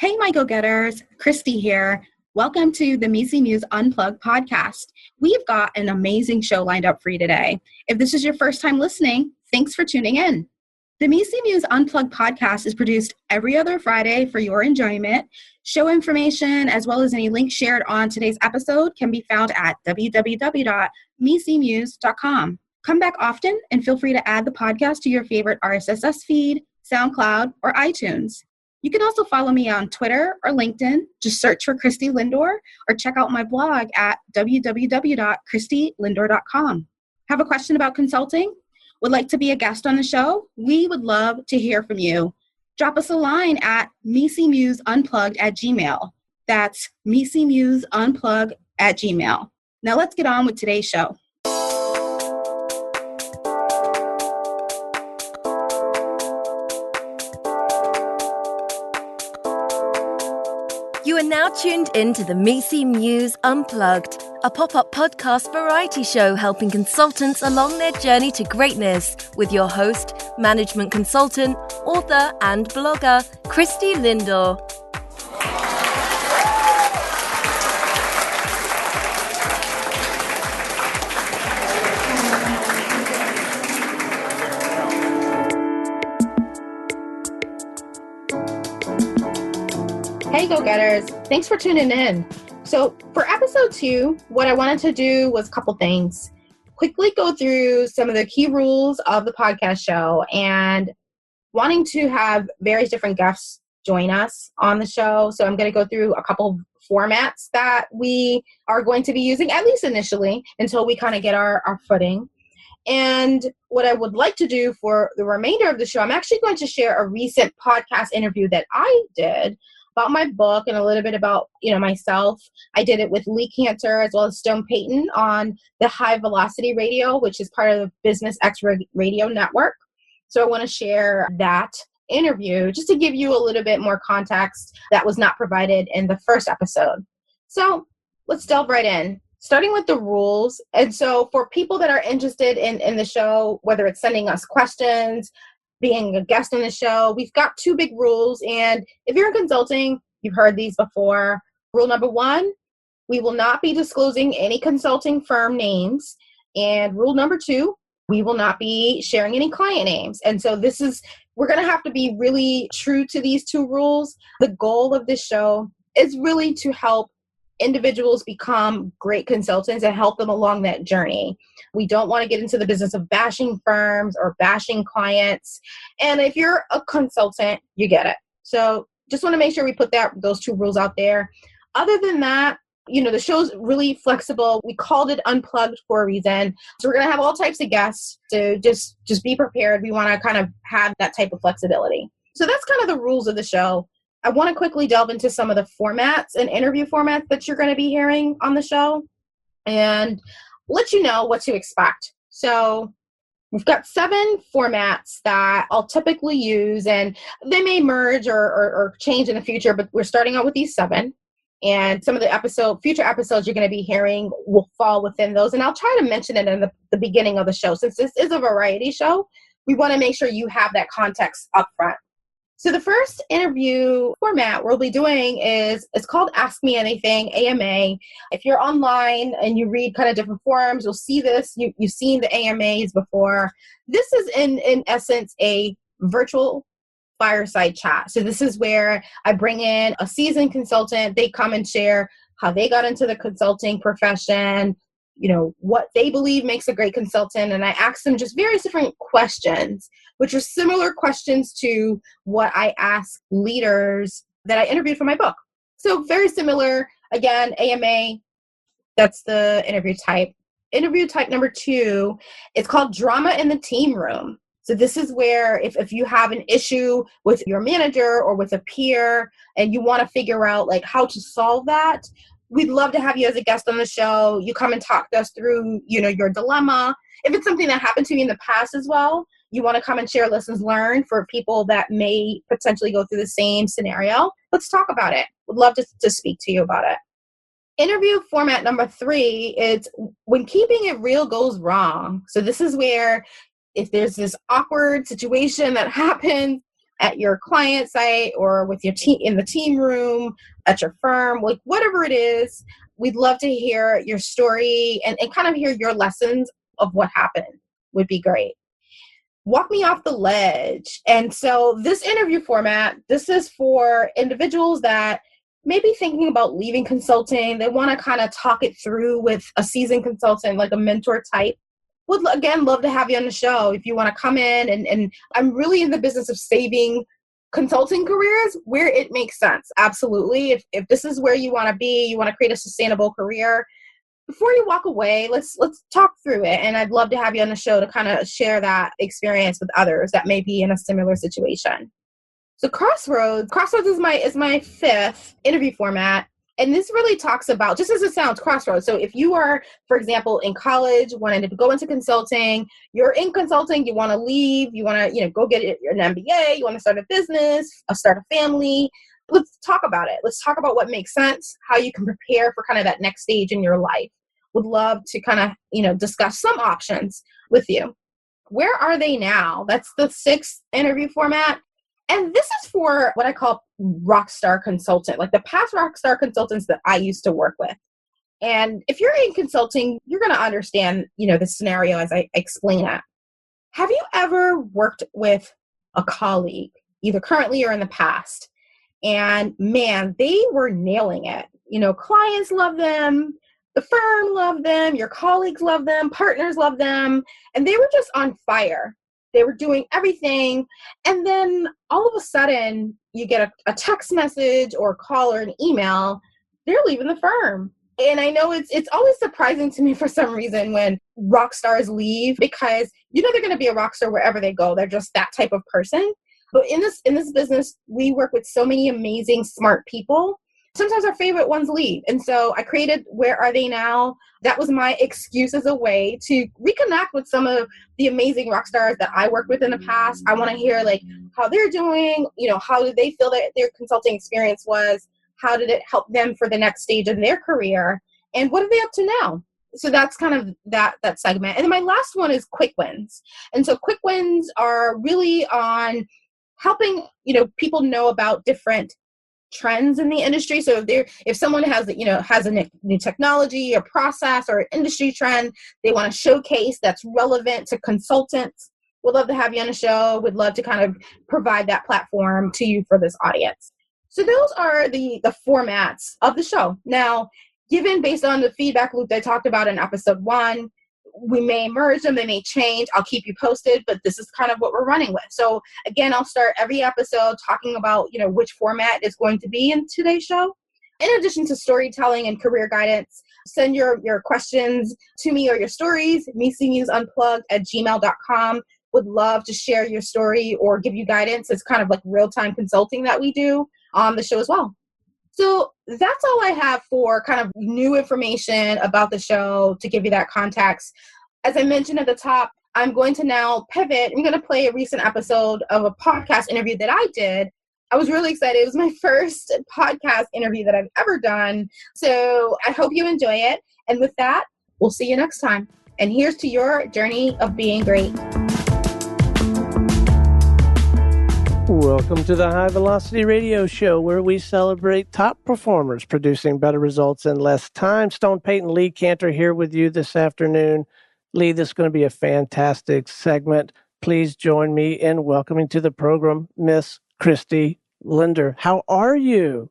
Hey, my go-getters, Christie here. Welcome to the MECE Muse Unplugged podcast. We've got an amazing show lined up for you today. If this is your first time listening, thanks for tuning in. The MECE Muse Unplugged podcast is produced every other Friday for your enjoyment. Show information, as well as any links shared on today's episode, can be found at www.mecemuse.com. Come back often and feel free to add the podcast to your favorite RSS feed, SoundCloud, or iTunes. You can also follow me on Twitter or LinkedIn. Just search for Christie Lindor or check out my blog at www.christielindor.com. Have a question about consulting? Would like to be a guest on the show? We would love to hear from you. Drop us a line at MECEMuseUnplugged@gmail.com. That's MECEMuseUnplugged@gmail.com. Now let's get on with today's show. You are now tuned in to the MECE Muse Unplugged, a pop-up podcast variety show helping consultants along their journey to greatness with your host, management consultant, author, and blogger, Christie Lindor. Hey, go-getters. Thanks for tuning in. So for episode 2, what I wanted to do was a couple things. Quickly go through some of the key rules of the podcast show and wanting to have various different guests join us on the show. So I'm going to go through a couple formats that we are going to be using, at least initially, until we kind of get our footing. And what I would like to do for the remainder of the show, I'm actually going to share a recent podcast interview that I did about my book and a little bit about, myself. I did it with Lee Kantor as well as Stone Payton on the High Velocity Radio, which is part of the BusinessX Radio network. So I want to share that interview just to give you a little bit more context that was not provided in the first episode. So let's delve right in, starting with the rules. And so for people that are interested in the show, whether it's sending us questions, being a guest on the show, we've got 2 big rules. And if you're in consulting, you've heard these before. Rule number 1, we will not be disclosing any consulting firm names. And rule number 2, we will not be sharing any client names. And so we're going to have to be really true to these 2 rules. The goal of this show is really to help individuals become great consultants and help them along that journey. We don't want to get into the business of bashing firms or bashing clients. And if you're a consultant, you get it. So just want to make sure we put those 2 rules out there. Other than that, the show's really flexible. We called it Unplugged for a reason. So we're going to have all types of guests. So just be prepared. We want to kind of have that type of flexibility. So that's kind of the rules of the show. I want to quickly delve into some of the formats and interview formats that you're going to be hearing on the show and let you know what to expect. So we've got 7 formats that I'll typically use, and they may merge or change in the future, but we're starting out with these 7. And some of the future episodes you're going to be hearing will fall within those. And I'll try to mention it in the beginning of the show. Since this is a variety show, we want to make sure you have that context up front. So the first interview format we'll be doing it's called Ask Me Anything, AMA. If you're online and you read kind of different forums, you'll see this. You've seen the AMAs before. This is in essence a virtual fireside chat. So this is where I bring in a seasoned consultant. They come and share how they got into the consulting profession, what they believe makes a great consultant. And I ask them just various different questions, which are similar questions to what I ask leaders that I interviewed for my book. So very similar. Again, AMA, that's the interview type. Interview type number 2, it's called Drama in the Team Room. So this is where if you have an issue with your manager or with a peer and you want to figure out how to solve that, we'd love to have you as a guest on the show. You come and talk to us through, your dilemma. If it's something that happened to you in the past as well, you want to come and share lessons learned for people that may potentially go through the same scenario. Let's talk about it. Would love to speak to you about it. Interview format number 3 is when keeping it real goes wrong. So this is where if there's this awkward situation that happens at your client site or with your team in the team room, at your firm, like whatever it is, we'd love to hear your story and kind of hear your lessons of what happened would be great. Walk me off the ledge. And so this interview format, this is for individuals that may be thinking about leaving consulting. They want to kind of talk it through with a seasoned consultant, like a mentor type. Would, again, love to have you on the show if you want to come in. And I'm really in the business of saving consulting careers where it makes sense. Absolutely. If this is where you want to be, you want to create a sustainable career, before you walk away, let's talk through it. And I'd love to have you on the show to kind of share that experience with others that may be in a similar situation. So Crossroads is my fifth interview format. And this really talks about, just as it sounds, crossroads. So if you are, for example, in college, wanting to go into consulting, you're in consulting, you want to leave, you want to, go get an MBA, you want to start a business, start a family. Let's talk about it. Let's talk about what makes sense, how you can prepare for kind of that next stage in your life. Would love to kind of, discuss some options with you. Where are they now? That's the sixth interview format. And this is for what I call rockstar consultant, like the past rockstar consultants that I used to work with. And if you're in consulting, you're going to understand, the scenario as I explain it. Have you ever worked with a colleague, either currently or in the past? And man, they were nailing it. Clients love them, the firm loved them, your colleagues love them, partners love them, and they were just on fire. They were doing everything. And then all of a sudden you get a text message or a call or an email, they're leaving the firm. And I know it's always surprising to me for some reason when rock stars leave, because they're going to be a rock star wherever they go. They're just that type of person. But in this business, we work with so many amazing, smart people. Sometimes our favorite ones leave. And so I created Where Are They Now? That was my excuse as a way to reconnect with some of the amazing rock stars that I worked with in the past. I want to hear how they're doing, how did they feel that their consulting experience was? How did it help them for the next stage in their career? And what are they up to now? So that's kind of that segment. And then my last one is quick wins. And so quick wins are really on helping, people know about different trends in the industry. So if someone has a new technology or process or an industry trend they want to showcase that's relevant to consultants, we'd love to have you on the show. We'd love to kind of provide that platform to you for this audience. So those are the formats of the show. Now, based on the feedback loop that I talked about in episode 1, we may merge them, they may change. I'll keep you posted, but this is kind of what we're running with. So again, I'll start every episode talking about, which format is going to be in today's show. In addition to storytelling and career guidance, send your questions to me or your stories, MECEMuseUnplugged@gmail.com. Would love to share your story or give you guidance. It's kind of like real-time consulting that we do on the show as well. So that's all I have for kind of new information about the show to give you that context. As I mentioned at the top, I'm going to now pivot. I'm going to play a recent episode of a podcast interview that I did. I was really excited. It was my first podcast interview that I've ever done. So I hope you enjoy it. And with that, we'll see you next time. And here's to your journey of being great. Welcome to the High Velocity Radio Show, where we celebrate top performers producing better results in less time. Stone Payton Lee Kantor here with you this afternoon. Lee, this is going to be a fantastic segment. Please join me in welcoming to the program Miss Christie Linder. How are you?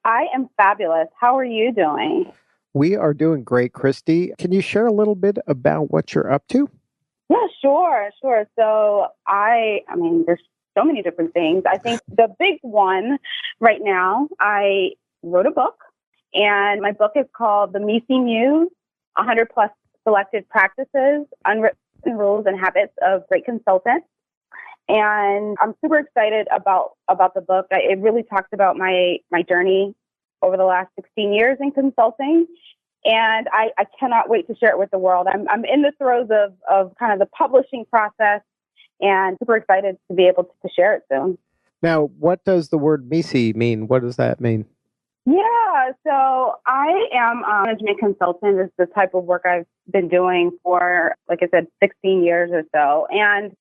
I am fabulous. How are you doing? We are doing great, Christie. Can you share a little bit about what you're up to? Yeah, sure. So there's so many different things. I think the big one right now, I wrote a book, and my book is called The MECE Muse, 100 plus selected practices, unwritten rules and habits of great consultants. And I'm super excited about the book. It really talks about my journey over the last 16 years in consulting. And I cannot wait to share it with the world. I'm in the throes of kind of the publishing process, and super excited to be able to share it soon. Now, what does the word MECE mean? What does that mean? Yeah, so I am a management consultant. It's the type of work I've been doing for, like I said, 16 years or so. And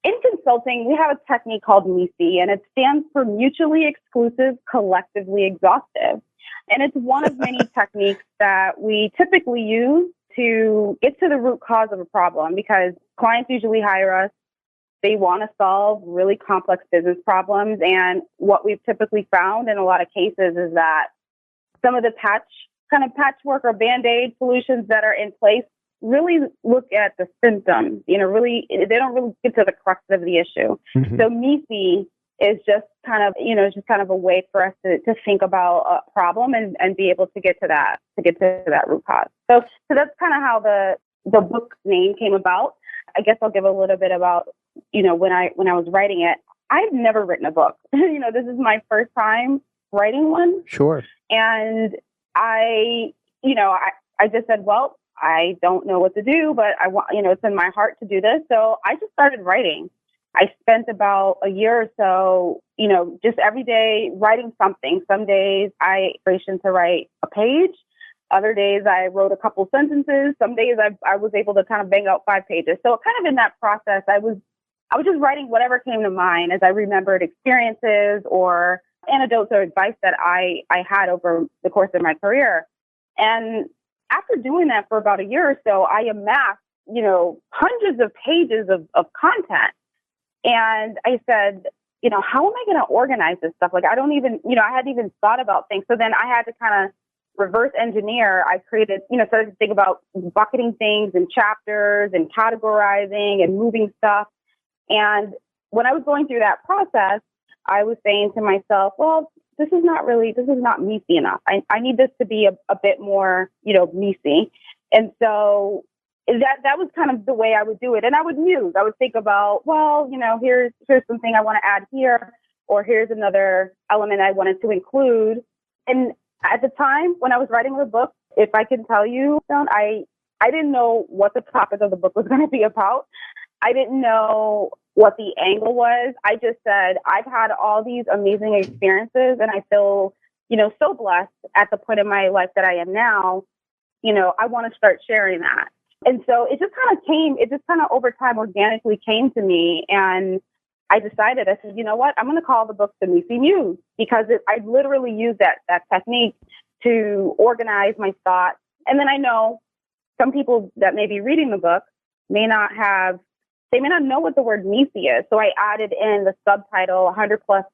in consulting, we have a technique called MECE, and it stands for Mutually Exclusive, Collectively Exhaustive. And it's one of many techniques that we typically use to get to the root cause of a problem, because clients usually hire us. They want to solve really complex business problems. And what we've typically found in a lot of cases is that some of the patchwork or Band-Aid solutions that are in place really look at the symptoms, they don't really get to the crux of the issue. Mm-hmm. So MECE is just kind of a way for us to think about a problem and be able to get to that root cause. So that's kind of how the book name came about. I guess I'll give a little bit about, when I was writing it. I've never written a book. This is my first time writing one. Sure. And I just said, well, I don't know what to do, but I want, it's in my heart to do this. So I just started writing. I spent about a year or so, just every day writing something. Some days I inspiration to write a page. Other days I wrote a couple sentences. Some days I was able to kind of bang out 5 pages. So kind of in that process, I was just writing whatever came to mind as I remembered experiences or anecdotes or advice that I had over the course of my career. And after doing that for about a year or so, I amassed, hundreds of pages of content. And I said, how am I going to organize this stuff? Like, I don't even, I hadn't even thought about things. So then I had to kind of reverse engineer. I created, started to think about bucketing things in chapters and categorizing and moving stuff. And when I was going through that process, I was saying to myself, well, this is not MECE enough. I need this to be a bit more, MECE. And so that was kind of the way I would do it. And I would think about, well, here's something I want to add here, or here's another element I wanted to include. And at the time when I was writing the book, if I can tell you, I didn't know what the topic of the book was going to be about. I didn't know what the angle was. I just said, I've had all these amazing experiences and I feel, so blessed at the point in my life that I am now. I want to start sharing that. And so it just kind of over time organically came to me. And I decided, I said, you know what, I'm going to call the book the MECE Muse, because I literally used that technique to organize my thoughts. And then I know some people that may be reading the book may not know what the word MECE is. So I added in the subtitle, 100 plus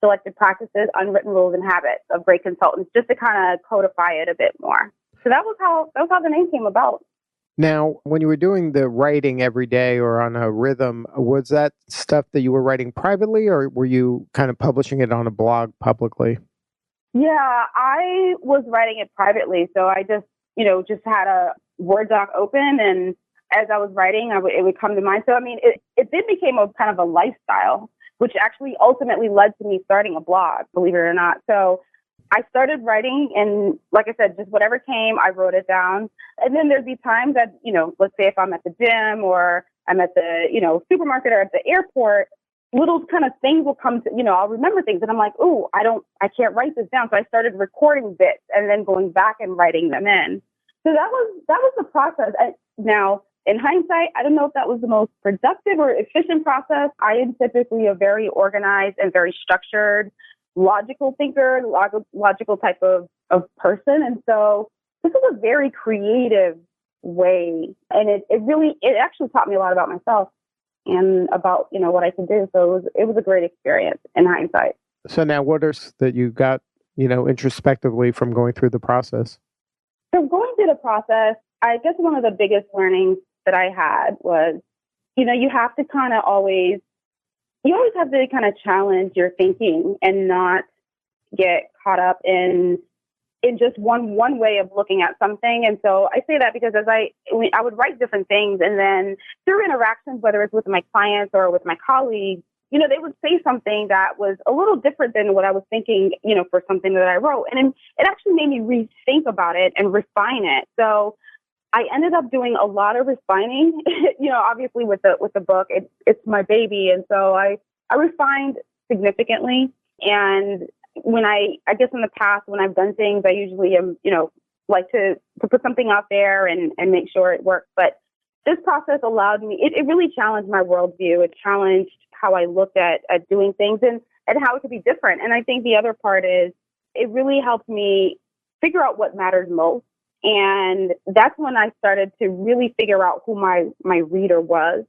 selected practices, unwritten rules and habits of great consultants, just to kind of codify it a bit more. So that was how the name came about. Now, when you were doing the writing every day or on a rhythm, was that stuff that you were writing privately, or were you kind of publishing it on a blog publicly? Yeah, I was writing it privately. So I just had a Word doc open, and as I was writing, it would come to mind. So, I mean, it then became a kind of a lifestyle, which actually ultimately led to me starting a blog, believe it or not. So I started writing, and like I said, just whatever came, I wrote it down. And then there'd be times that, let's say if I'm at the gym or I'm at the, supermarket or at the airport, little kind of things will come to, I'll remember things and I'm like, oh, I can't write this down. So I started recording bits and then going back and writing them in. So that was the process. Now, in hindsight, I don't know if that was the most productive or efficient process. I am typically a very organized and very structured, logical thinker, logical type of person. And so this is a very creative way. And it actually taught me a lot about myself and about, what I can do. So it was a great experience in hindsight. So now what are that you got, introspectively from going through the process? So going through the process, I guess one of the biggest learnings that I had was, you have to kind of always have to kind of challenge your thinking and not get caught up in just one way of looking at something. And so I say that because I would write different things, and then through interactions, whether it's with my clients or with my colleagues, they would say something that was a little different than what I was thinking, for something that I wrote. And it actually made me rethink about it and refine it. So I ended up doing a lot of refining, obviously with the book, it's my baby. And so I refined significantly. And when I guess in the past, when I've done things, I usually am, like to put something out there and make sure it works. But this process allowed me, it really challenged my worldview. It challenged how I looked at doing things and how it could be different. And I think the other part is it really helped me figure out what matters most. And that's when I started to really figure out who my reader was,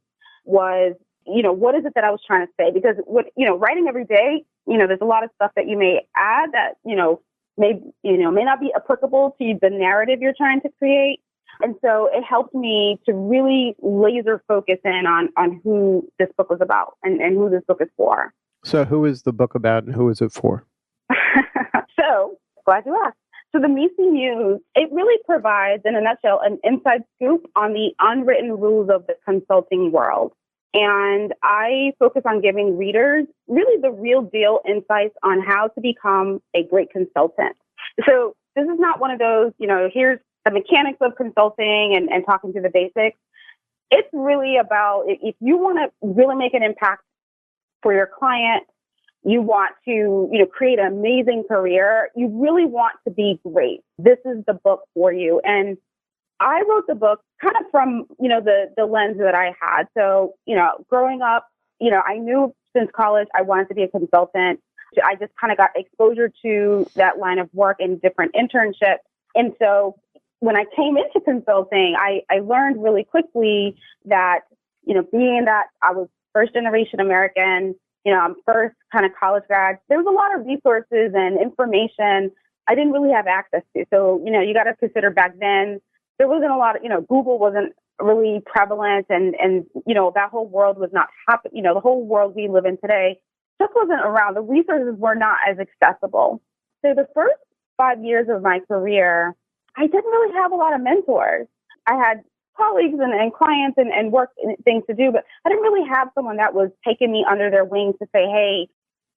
what is it that I was trying to say? Because writing every day, there's a lot of stuff that you may add that, may not be applicable to the narrative you're trying to create. And so it helped me to really laser focus in on who this book was about and who this book is for. So who is the book about and who is it for? So glad you asked. So the MECE Muse, it really provides, in a nutshell, an inside scoop on the unwritten rules of the consulting world. And I focus on giving readers really the real deal insights on how to become a great consultant. So this is not one of those, here's the mechanics of consulting and talking to the basics. It's really about if you want to really make an impact for your client, you want to, create an amazing career, you really want to be great. This is the book for you. And I wrote the book kind of from, the lens that I had. So, growing up, I knew since college I wanted to be a consultant. I just kind of got exposure to that line of work in different internships. And so when I came into consulting, I learned really quickly that, being that I was first generation American, I'm first kind of college grad, there was a lot of resources and information I didn't really have access to. So, you got to consider back then, there wasn't a lot of, Google wasn't really prevalent and that whole world was not happening. The whole world we live in today just wasn't around. The resources were not as accessible. So the first 5 years of my career, I didn't really have a lot of mentors. I had colleagues and clients and work and things to do, but I didn't really have someone that was taking me under their wings to say, hey,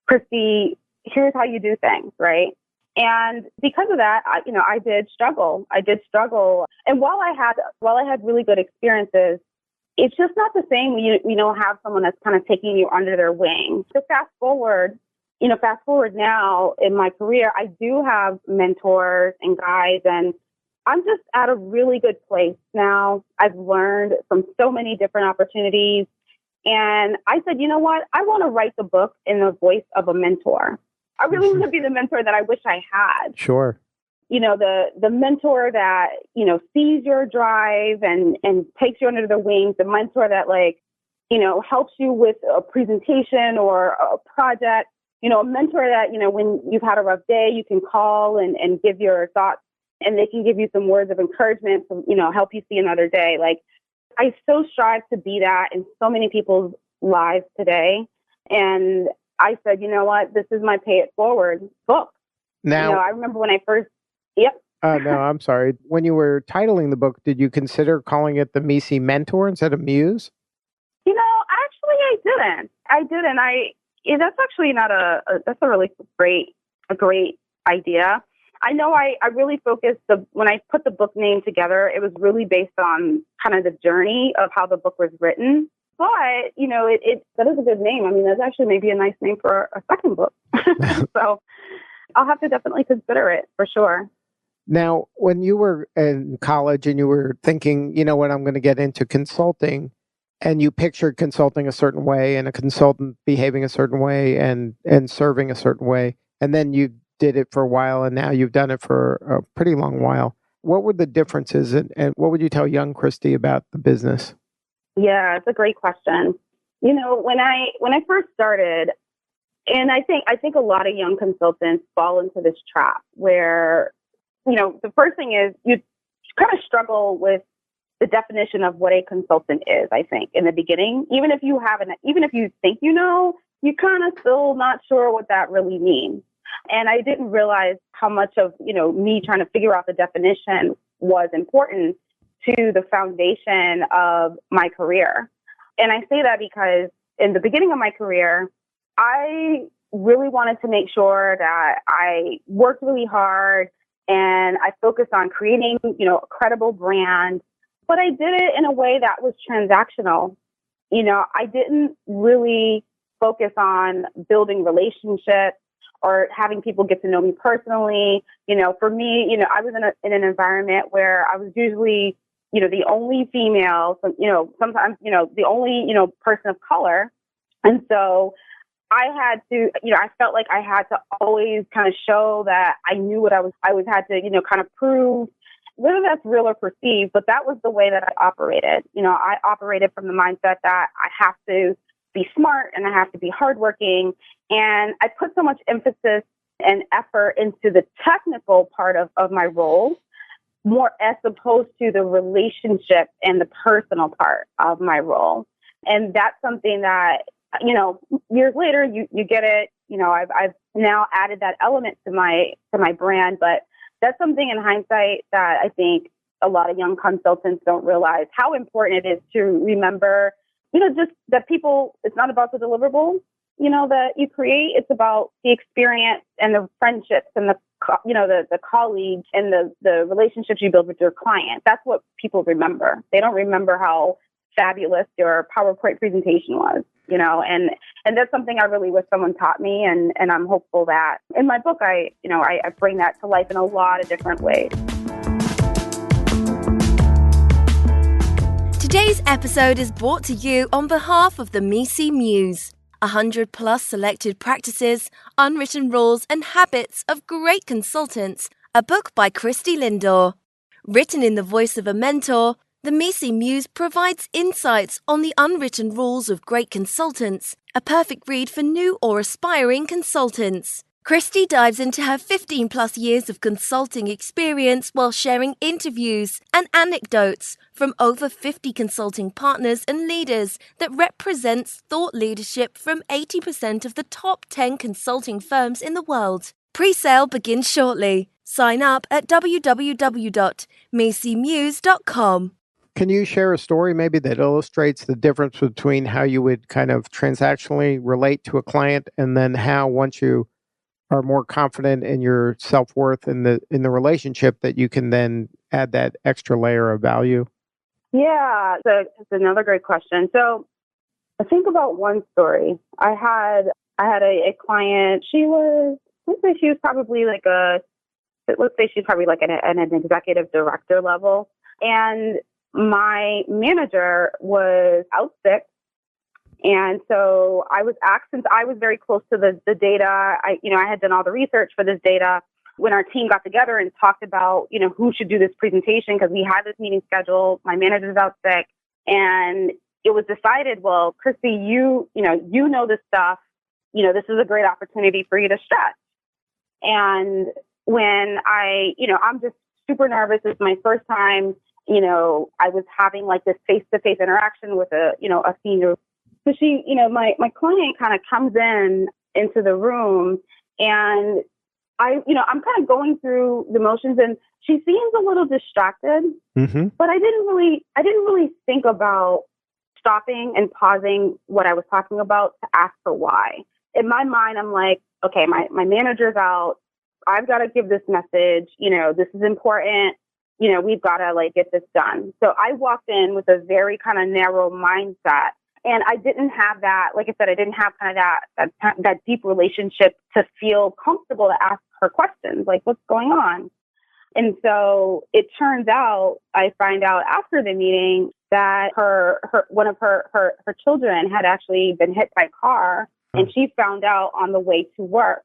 Christie, here's how you do things, right? And because of that, I did struggle. And while I had really good experiences, it's just not the same when you don't have someone that's kind of taking you under their wing. So fast forward now in my career, I do have mentors and guides, and I'm just at a really good place now. I've learned from so many different opportunities. And I said, you know what? I want to write the book in the voice of a mentor. I really want to be the mentor that I wish I had. Sure. The mentor that, sees your drive and takes you under the wings, the mentor that helps you with a presentation or a project, a mentor that, when you've had a rough day, you can call and give your thoughts and they can give you some words of encouragement to, help you see another day. I so strive to be that in so many people's lives today. And I said, you know what, this is my pay it forward book. Now, I remember when I first, yep. No, I'm sorry. When you were titling the book, did you consider calling it the MECE Mentor instead of Muse? Actually, I didn't. That's actually not that's a really great idea. I know I really focused when I put the book name together, it was really based on kind of the journey of how the book was written. But, that is a good name. I mean, that's actually maybe a nice name for a second book. So I'll have to definitely consider it for sure. Now, when you were in college and you were thinking, what, I'm going to get into consulting, and you pictured consulting a certain way and a consultant behaving a certain way and serving a certain way, and then you did it for a while and now you've done it for a pretty long while. What were the differences and what would you tell young Christie about the business? Yeah, it's a great question. When I first started, and I think a lot of young consultants fall into this trap where, the first thing is you kind of struggle with the definition of what a consultant is, I think, in the beginning. Even if you think you're kind of still not sure what that really means. And I didn't realize how much of, me trying to figure out the definition was important to the foundation of my career. And I say that because in the beginning of my career, I really wanted to make sure that I worked really hard and I focused on creating, a credible brand, but I did it in a way that was transactional. I didn't really focus on building relationships or having people get to know me personally. For me, I was in an environment where I was usually the only female, sometimes, the only, person of color. And so I had to, I felt like I had to always kind of show that I knew what I had to, kind of prove, whether that's real or perceived, but that was the way that I operated. I operated from the mindset that I have to be smart and I have to be hardworking. And I put so much emphasis and effort into the technical part of my role, more as opposed to the relationship and the personal part of my role. And that's something that, years later, you get it. I've now added that element to my brand, but that's something in hindsight that I think a lot of young consultants don't realize how important it is to remember, just that people, it's not about the deliverable, that you create. It's about the experience and the friendships and the colleagues and the relationships you build with your client. That's what people remember. They don't remember how fabulous your PowerPoint presentation was, and that's something I really wish someone taught me. And I'm hopeful that in my book, I bring that to life in a lot of different ways. Today's episode is brought to you on behalf of the MECE Muse. 100 plus selected practices, unwritten rules and habits of great consultants. A book by Christie Lindor. Written in the voice of a mentor, the MECE Muse provides insights on the unwritten rules of great consultants, a perfect read for new or aspiring consultants. Christie dives into her 15 plus years of consulting experience while sharing interviews and anecdotes from over 50 consulting partners and leaders that represents thought leadership from 80% of the top 10 consulting firms in the world. Pre-sale begins shortly. Sign up at www.mecemuse.com. Can you share a story maybe that illustrates the difference between how you would kind of transactionally relate to a client and then how once you are more confident in your self-worth in the relationship that you can then add that extra layer of value? Yeah, that's another great question. So I think about one story. I had a client. She was probably like an executive director level. And my manager was out sick. And so I was asked, since I was very close to the data, I had done all the research for this data. When our team got together and talked about, who should do this presentation, because we had this meeting scheduled, my manager's out sick, and it was decided, well, Christie, you know this stuff, this is a great opportunity for you to stretch. And when I'm just super nervous. It's my first time, I was having like this face-to-face interaction with a senior. So she, my client kind of comes into the room, and I'm kind of going through the motions, and she seems a little distracted, but I didn't really think about stopping and pausing what I was talking about to ask her why. In my mind, I'm like, okay, my manager's out. I've got to give this message. This is important. We've got to get this done. So I walked in with a very kind of narrow mindset. And I didn't have that, like I said, I didn't have kind of that deep relationship to feel comfortable to ask her questions, like, what's going on? And so it turns out, I find out after the meeting that one of her children had actually been hit by a car, and she found out on the way to work.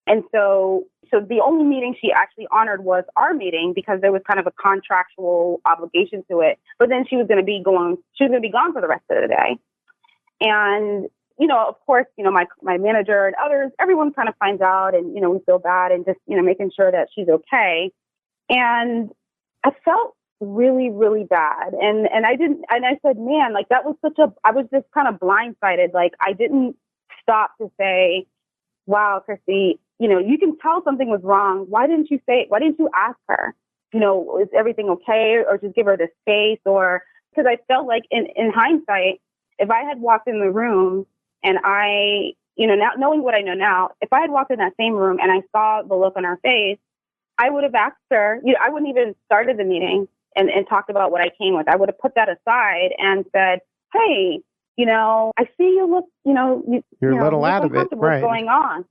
And so the only meeting she actually honored was our meeting, because there was kind of a contractual obligation to it. But then she was going to be gone for the rest of the day. And, of course, my manager and others, everyone kind of finds out, and, we feel bad, and just, making sure that she's okay. And I felt really, really bad. And I said, man, that was I was just kind of blindsided. I didn't stop to say, wow, Christie, you can tell something was wrong. Why didn't you ask her, is everything okay? Or just give her the space, because I felt like in hindsight, if I had walked in the room and I, now knowing what I know now, if I had walked in that same room and I saw the look on her face, I would have asked her, I wouldn't even started the meeting and talked about what I came with. I would have put that aside and said, hey, I see you look, you're a little out of it, right? What's going on?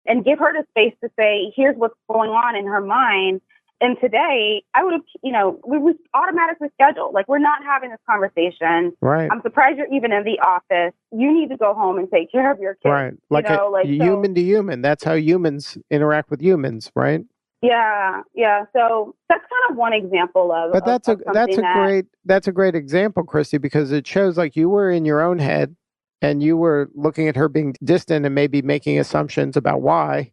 And give her the space to say, here's what's going on in her mind. And today, I would have, we would automatically schedule. Like, we're not having this conversation. Right. I'm surprised you're even in the office. You need to go home and take care of your kids. Right. Like, human to human. That's how humans interact with humans, right? Yeah. So that's kind of one example of. But that's a great example, Christie, because it shows like you were in your own head and you were looking at her being distant and maybe making assumptions about why.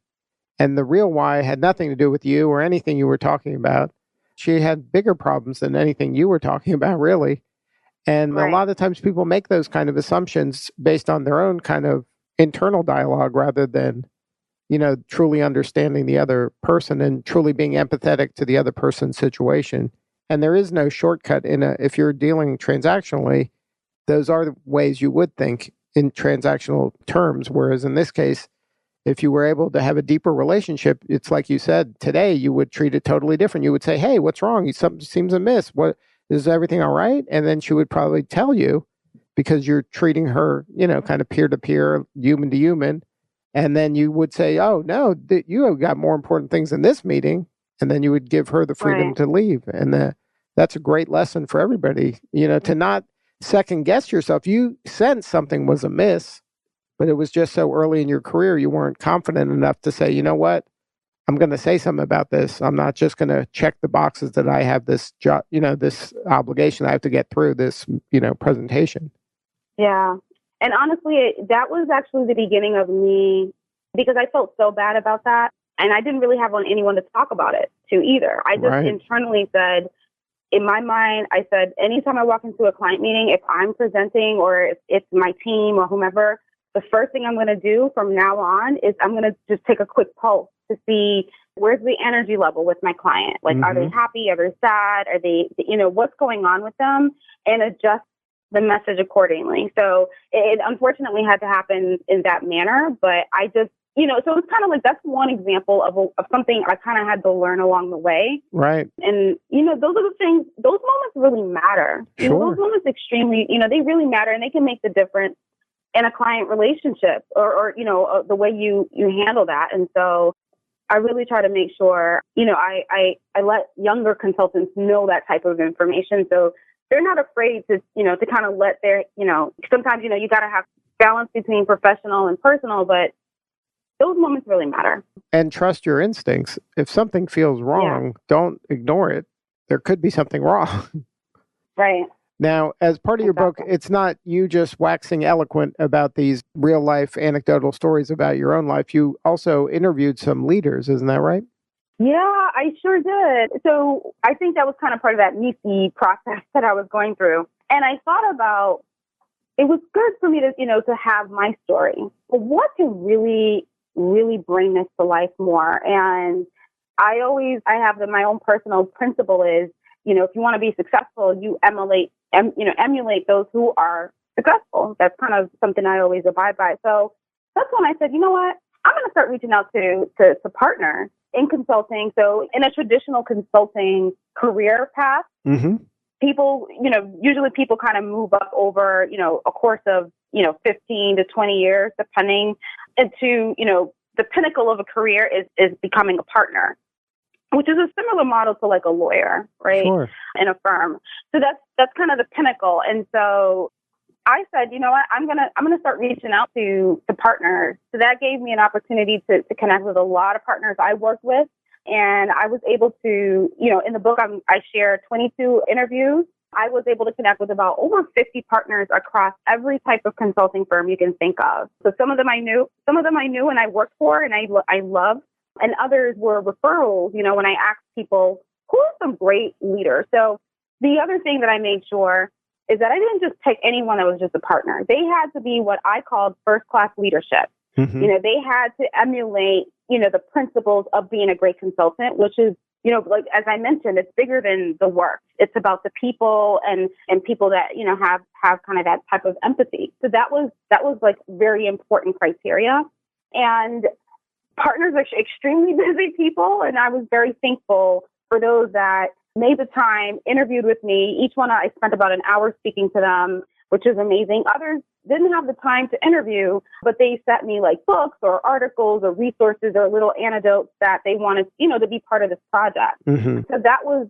And the real why had nothing to do with you or anything you were talking about. She had bigger problems than anything you were talking about, really. And Right. A lot of times people make those kind of assumptions based on their own kind of internal dialogue rather than, truly understanding the other person and truly being empathetic to the other person's situation. And there is no shortcut if you're dealing transactionally, those are the ways you would think in transactional terms. Whereas in this case, if you were able to have a deeper relationship, it's like you said, today you would treat it totally different. You would say, hey, what's wrong? Something seems amiss. What, is everything all right? And then she would probably tell you because you're treating her, kind of peer to peer, human to human. And then you would say, oh, no, you have got more important things in this meeting. And then you would give her the freedom Right. to leave. And that's a great lesson for everybody, to not second guess yourself. You sense something was amiss, but it was just so early in your career, you weren't confident enough to say, you know what, I'm going to say something about this. I'm not just going to check the boxes that I have this job, this obligation I have to get through this, presentation. Yeah. And honestly, that was actually the beginning of me, because I felt so bad about that. And I didn't really have anyone to talk about it to either. I just internally said, in my mind, I said, anytime I walk into a client meeting, if I'm presenting or if it's my team or whomever, the first thing I'm going to do from now on is I'm going to just take a quick pulse to see where's the energy level with my client. Like, Are they happy? Are they sad? Are they, what's going on with them? And adjust the message accordingly. So it unfortunately had to happen in that manner, but I just, so it's kind of like, that's one example of something I kind of had to learn along the way. Right. And, those are the things, those moments really matter. Sure. Those moments extremely, they really matter, and they can make the difference in a client relationship or the way you handle that. And so I really try to make sure, I let younger consultants know that type of information. So they're not afraid to kind of let their, sometimes, you got to have balance between professional and personal, but those moments really matter. And trust your instincts. If something feels wrong, don't ignore it. There could be something wrong. Right. Now, as part of your book, it's not you just waxing eloquent about these real life anecdotal stories about your own life. You also interviewed some leaders, isn't that right? Yeah, I sure did. So I think that was kind of part of that MECE process that I was going through. And I thought about, it was good for me to, to have my story. But what can really, really bring this to life more? And I have my own personal principle is, if you want to be successful, you emulate those who are successful. That's kind of something I always abide by. So that's when I said, you know what, I'm going to start reaching out to partners in consulting. So in a traditional consulting career path, people, usually people kind of move up over, a course of, 15 to 20 years, depending, into, the pinnacle of a career is becoming a partner, which is a similar model to like a lawyer, right? Sure. In a firm. So that's kind of the pinnacle. And so I said, you know what, I'm gonna start reaching out to partners. So that gave me an opportunity to connect with a lot of partners I worked with. And I was able to, in the book, I share 22 interviews. I was able to connect with about over 50 partners across every type of consulting firm you can think of. So some of them I knew and I worked for and I loved. And others were referrals, when I asked people, who are some great leaders? So the other thing that I made sure is that I didn't just pick anyone that was just a partner. They had to be what I called first-class leadership. They had to emulate, the principles of being a great consultant, which is, like, as I mentioned, it's bigger than the work. It's about the people and people that, have kind of that type of empathy. So that was like very important criteria. And partners are extremely busy people, and I was very thankful for those that made the time, interviewed with me. Each one, I spent about an hour speaking to them, which is amazing. Others, didn't have the time to interview, but they sent me like books or articles or resources or little anecdotes that they wanted, to be part of this project. So that was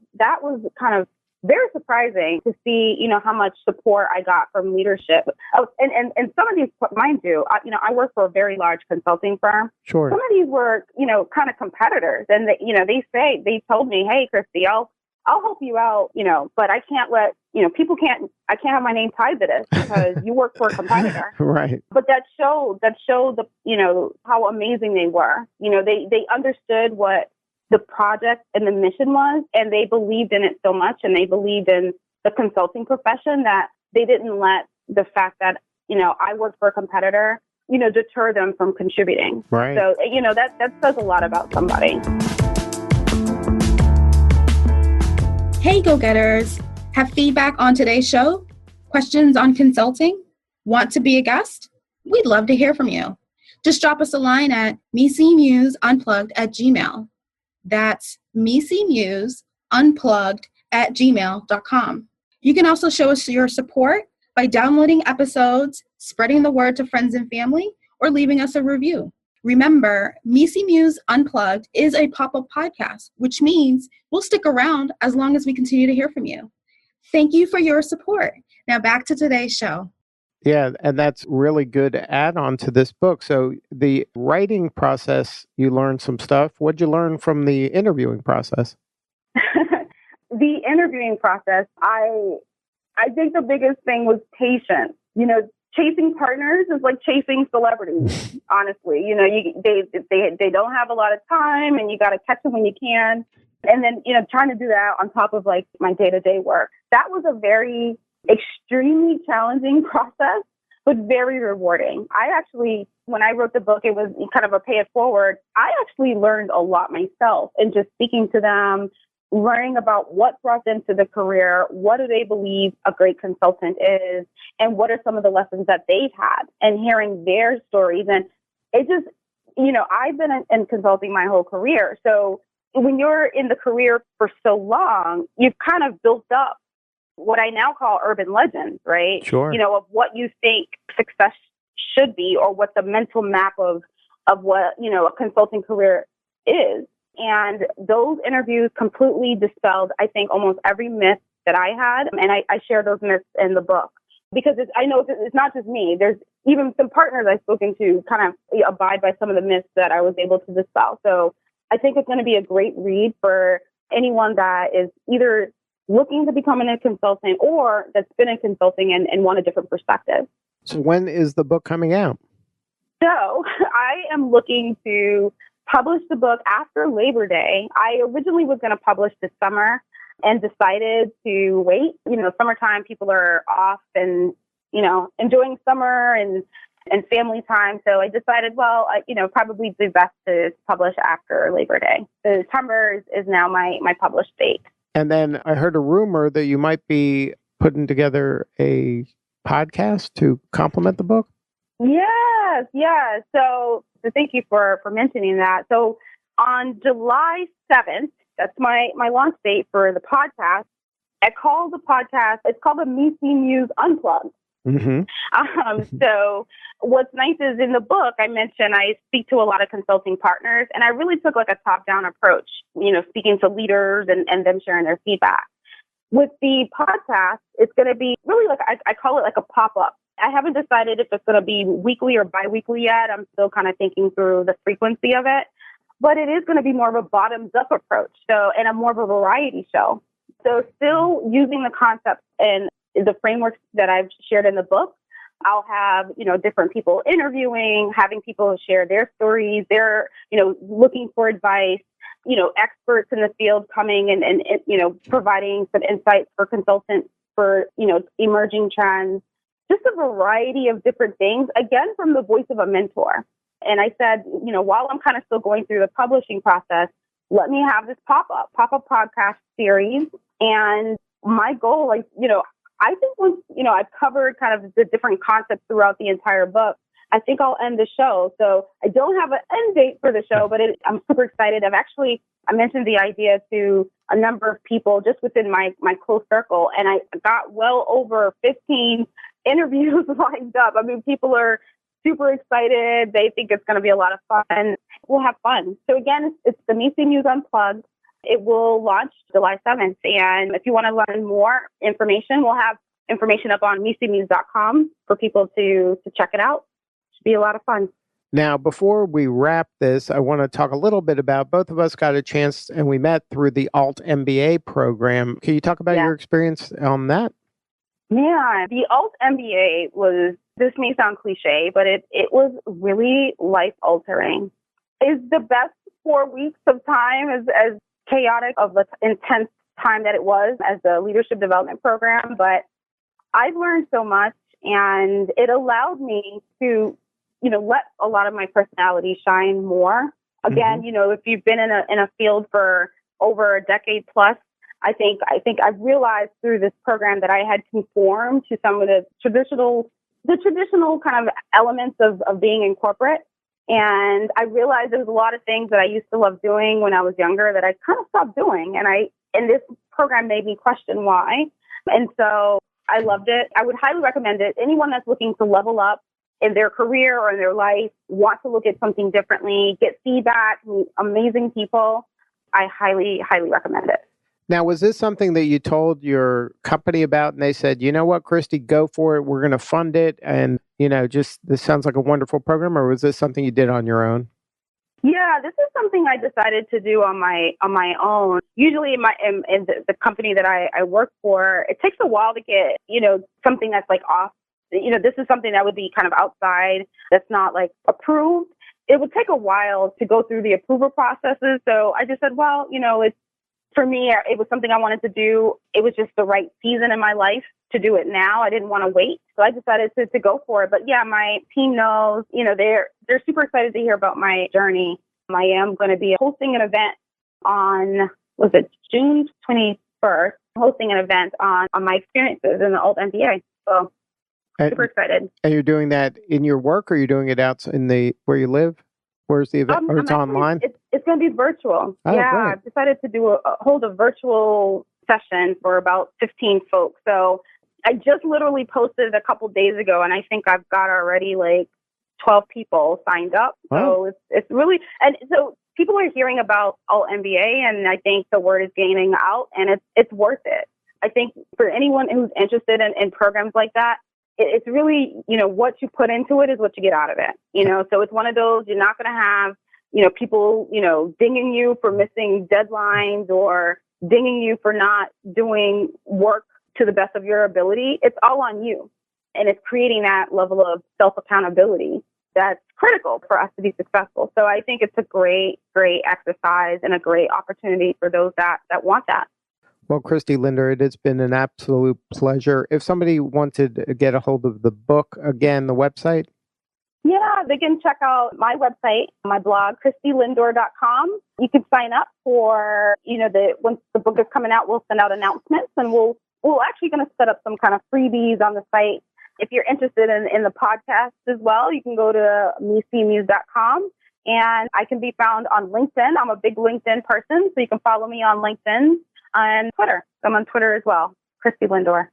kind of very surprising to see, how much support I got from leadership. Oh, and some of these, mind you, I work for a very large consulting firm. Sure. Some of these were, kind of competitors, and they told me, hey, Christie, I'll help you out, but I can't let, I can't have my name tied to this because you work for a competitor. Right. But that showed the, how amazing they were. They understood what the project and the mission was, and they believed in it so much, and they believed in the consulting profession that they didn't let the fact that, I worked for a competitor, deter them from contributing. Right. So, that says a lot about somebody. Hey, go-getters. Have feedback on today's show? Questions on consulting? Want to be a guest? We'd love to hear from you. Just drop us a line at MECEMuseUnplugged@gmail.com. That's MECEMuseUnplugged@gmail.com. You can also show us your support by downloading episodes, spreading the word to friends and family, or leaving us a review. Remember, MECE Muse Unplugged is a pop-up podcast, which means we'll stick around as long as we continue to hear from you. Thank you for your support. Now back to today's show. Yeah, and that's really good add-on to this book. So the writing process, you learned some stuff. What'd you learn from the interviewing process? The interviewing process, I think the biggest thing was patience. Chasing partners is like chasing celebrities, honestly. They don't have a lot of time, and you got to catch them when you can. And then, trying to do that on top of like my day-to-day work. That was a very extremely challenging process, but very rewarding. When I wrote the book, it was kind of a pay it forward. I actually learned a lot myself, and just speaking to them, learning about what brought them to the career, what do they believe a great consultant is, and what are some of the lessons that they've had, and hearing their stories. And it just, I've been in consulting my whole career. So when you're in the career for so long, you've kind of built up what I now call urban legends, right? Sure. Of what you think success should be, or what the mental map of what, a consulting career is. And those interviews completely dispelled, I think, almost every myth that I had. And I share those myths in the book, because I know it's not just me. There's even some partners I've spoken to kind of abide by some of the myths that I was able to dispel. So I think it's going to be a great read for anyone that is either looking to become a consultant or that's been in consulting and want a different perspective. So when is the book coming out? So I am looking to publish the book after Labor Day. I originally was going to publish this summer and decided to wait. Summertime, people are off and, enjoying summer and family time. So I decided, probably the best to publish after Labor Day. So September is now my published date. And then I heard a rumor that you might be putting together a podcast to complement the book. Yes. So thank you for mentioning that. So on July 7th, that's my launch date for the podcast. I call the podcast, it's called the MECE Muse Unplugged. So what's nice is in the book, I mentioned I speak to a lot of consulting partners, and I really took like a top-down approach, speaking to leaders and them sharing their feedback. With the podcast, it's going to be really like, I call it like a pop-up. I haven't decided if it's going to be weekly or bi-weekly yet. I'm still kind of thinking through the frequency of it, but it is going to be more of a bottoms-up approach. And a more of a variety show. So still using the concepts and the frameworks that I've shared in the book. I'll have, different people interviewing, having people share their stories. They're, looking for advice, experts in the field coming and providing some insights for consultants for, emerging trends, just a variety of different things, again, from the voice of a mentor. And I said, while I'm kind of still going through the publishing process, let me have this pop-up podcast series. And my goal, I think once, I've covered kind of the different concepts throughout the entire book, I think I'll end the show. So I don't have an end date for the show, but I'm super excited. I mentioned the idea to a number of people just within my close circle, and I got well over 15 interviews lined up. I mean, people are super excited. They think it's going to be a lot of fun. We'll have fun. So again, it's the MECE Muse Unplugged. It will launch July 7th. And if you want to learn more information, we'll have information up on mecemuse.com for people to check it out. It should be a lot of fun. Now, before we wrap this, I want to talk a little bit about, both of us got a chance and we met through the Alt MBA program. Can you talk about your experience on that? Yeah, the Alt MBA was, this may sound cliche, but it was really life-altering. It's the best 4 weeks of time, as chaotic of an intense time that it was as a leadership development program, but I've learned so much, and it allowed me to, let a lot of my personality shine more. Again, if you've been in a field for over a decade plus, I think I've realized through this program that I had conformed to some of the traditional kind of elements of being in corporate. And I realized there's a lot of things that I used to love doing when I was younger that I kind of stopped doing. And this program made me question why. And so I loved it. I would highly recommend it. Anyone that's looking to level up in their career or in their life, want to look at something differently, get feedback, meet amazing people, I highly, highly recommend it. Now, was this something that you told your company about and they said, you know what, Christie, go for it. We're going to fund it. And, this sounds like a wonderful program, or was this something you did on your own? Yeah, this is something I decided to do on my own. Usually in the company that I work for, it takes a while to get, something that's like off. This is something that would be kind of outside, that's not like approved. It would take a while to go through the approval processes. So I just said, well, it's, for me, it was something I wanted to do. It was just the right season in my life to do it now. I didn't want to wait. So I decided to go for it. But yeah, my team knows, they're super excited to hear about my journey. I am going to be hosting an event on, June 21st, hosting an event on my experiences in the Alt MBA. So super excited. And you're doing that in your work, or you're doing it out where you live? Where's the event? Or it's online? It's going to be virtual. Oh, yeah, great. I've decided to hold a virtual session for about 15 folks. So I just literally posted a couple days ago, and I think I've got already like 12 people signed up. Oh. So it's really, and so people are hearing about Alt MBA, and I think the word is gaining out, and it's worth it. I think for anyone who's interested in programs like that, it's really, what you put into it is what you get out of it. So it's one of those, you're not going to have, people, dinging you for missing deadlines or dinging you for not doing work to the best of your ability. It's all on you. And it's creating that level of self-accountability that's critical for us to be successful. So I think it's a great, great exercise and a great opportunity for those that want that. Well, Christie Linder, it has been an absolute pleasure. If somebody wanted to get a hold of the book, again, the website? Yeah, they can check out my website, my blog, christielindor.com. You can sign up for, once the book is coming out, we'll send out announcements, and we're actually going to set up some kind of freebies on the site. If you're interested in the podcast as well, you can go to mecemuse.com, and I can be found on LinkedIn. I'm a big LinkedIn person, so you can follow me on LinkedIn and Twitter. I'm on Twitter as well, Christie Lindor.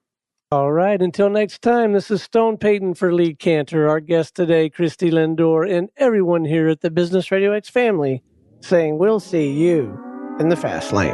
All right. Until next time, this is Stone Payton for Lee Kantor, our guest today, Christie Lindor, and everyone here at the Business Radio X family saying we'll see you in the fast lane.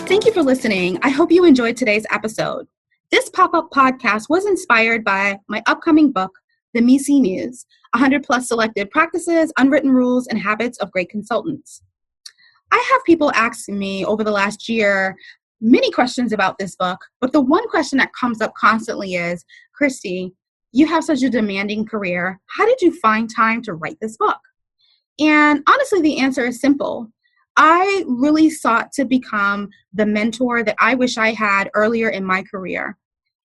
Thank you for listening. I hope you enjoyed today's episode. This pop-up podcast was inspired by my upcoming book, The MECE Muse, 100 plus selected practices, unwritten rules, and habits of great consultants. I have people asking me over the last year many questions about this book, but the one question that comes up constantly is, Christie, you have such a demanding career. How did you find time to write this book? And honestly, the answer is simple. I really sought to become the mentor that I wish I had earlier in my career.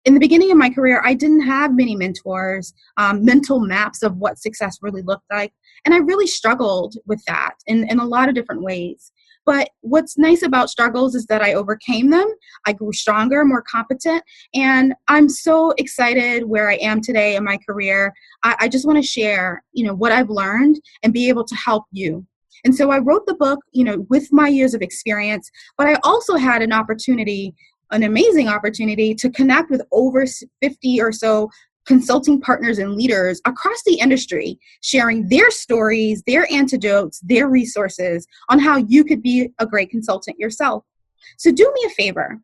In the beginning of my career, I didn't have many mentors, mental maps of what success really looked like. And I really struggled with that in a lot of different ways. But what's nice about struggles is that I overcame them. I grew stronger, more competent, and I'm so excited where I am today in my career. I just want to share, what I've learned and be able to help you. And so I wrote the book, with my years of experience, but I also had an amazing opportunity to connect with over 50 or so consulting partners and leaders across the industry, sharing their stories, their antidotes, their resources on how you could be a great consultant yourself. So do me a favor,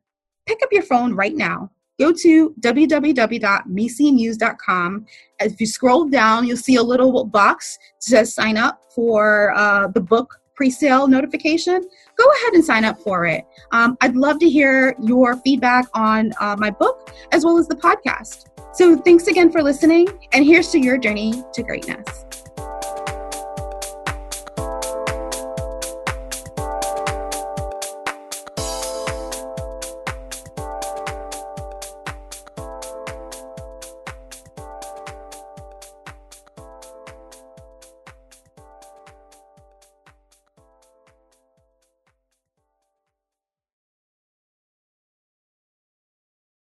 pick up your phone right now. Go to www.mecemuse.com. If you scroll down, you'll see a little box that says sign up for the book pre-sale notification. Go ahead and sign up for it. I'd love to hear your feedback on my book as well as the podcast. So thanks again for listening, and here's to your journey to greatness.